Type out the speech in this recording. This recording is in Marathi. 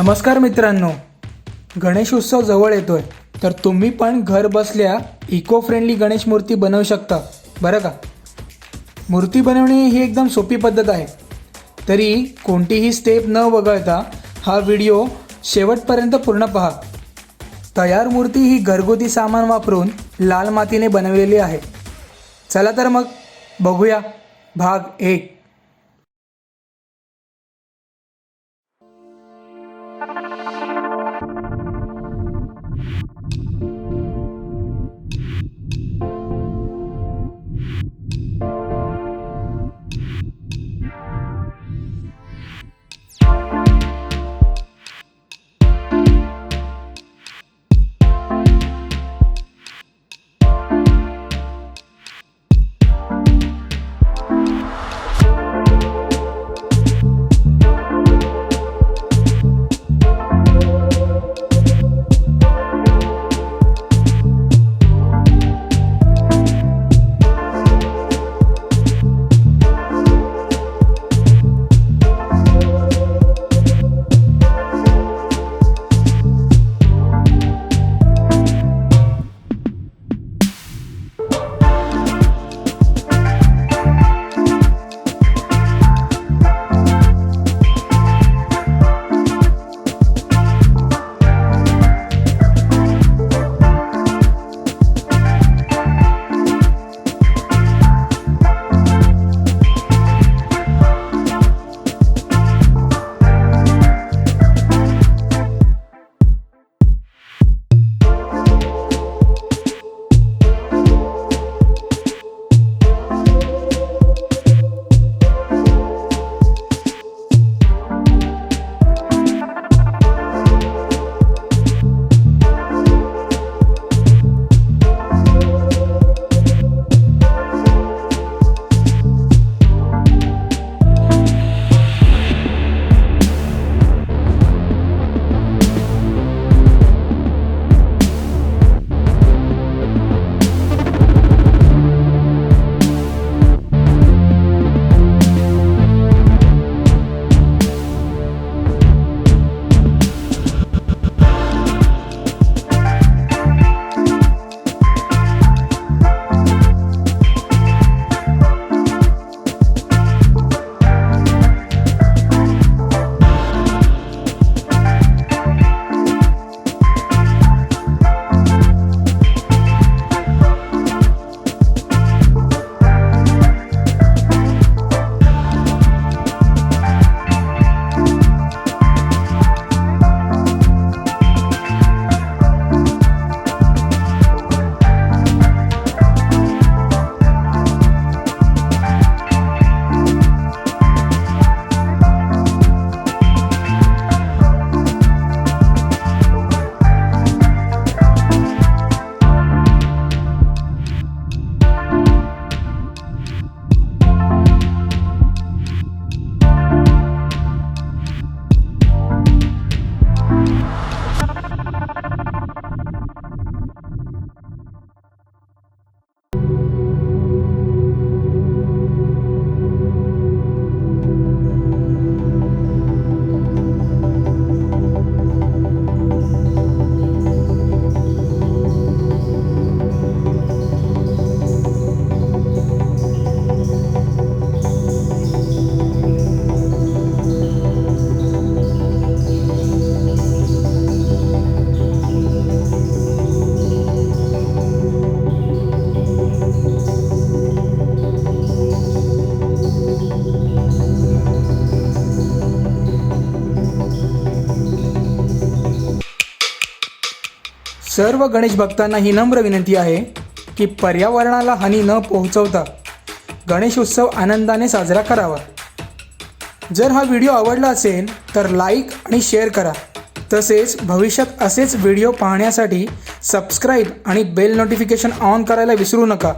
नमस्कार मित्रांनो, गणेश उत्सव जवळ येतोय तर तुम्ही पण घर बसल्या इको फ्रेंडली गणेश मूर्ती बनवू शकता बरं का। मूर्ती बनवणे ही एकदम सोपी पद्धत आहे, तरी कोणतीही स्टेप न वगळता हा व्हिडिओ शेवटपर्यंत पूर्ण पहा। तयार मूर्ती ही घरगुती सामान वापरून लाल मातीने बनवलेली आहे। चला तर मग बघूया भाग 1। सर्व गणेश भक्तांना ही नम्र विनंती आहे की पर्यावरणाला हानी न पोहोचवता गणेश उत्सव आनंदाने साजरा करावा। जर हा व्हिडिओ आवडला असेल तर लाईक आणि शेअर करा। तसेच भविष्यात असेच व्हिडिओ पाहण्यासाठी सबस्क्राईब आणि बेल नोटिफिकेशन ऑन करायला विसरू नका।